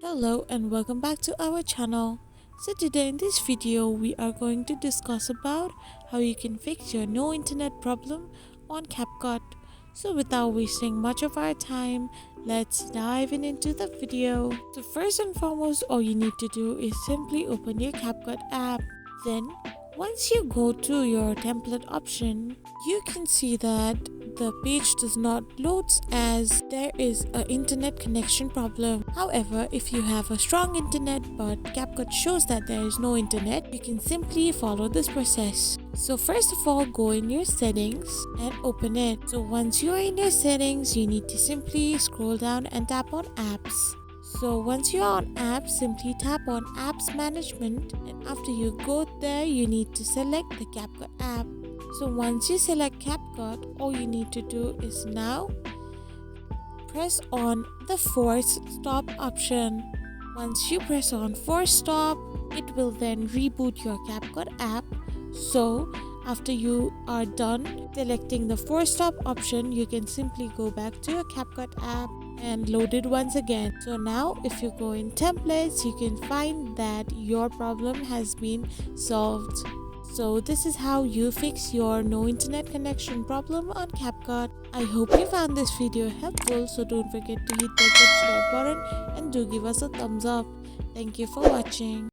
Hello and welcome back to our channel. So today in this video we are going to discuss about how you can fix your no internet problem on CapCut. So without wasting much of our time, let's dive into the video. So first and foremost, all you need to do is simply open your CapCut app. Then once you go to your template option, you can see that the page does not load as there is an internet connection problem. However, if you have a strong internet but CapCut shows that there is no internet, you can simply follow this process. So first of all, go in your settings and open it. So once you are in your settings, you need to simply scroll down and tap on apps. So once you are on apps, simply tap on apps management, and after you go there, you need to select the CapCut app. So once you select CapCut, all you need to do is now press on the force stop option. Once you press on force stop, it will then reboot your CapCut app. So after you are done selecting the force stop option, you can simply go back to your CapCut app and load it once again. So now if you go in templates, you can find that your problem has been solved. So this is how you fix your no internet connection problem on CapCut. I hope you found this video helpful, so don't forget to hit that subscribe button and do give us a thumbs up. Thank you for watching.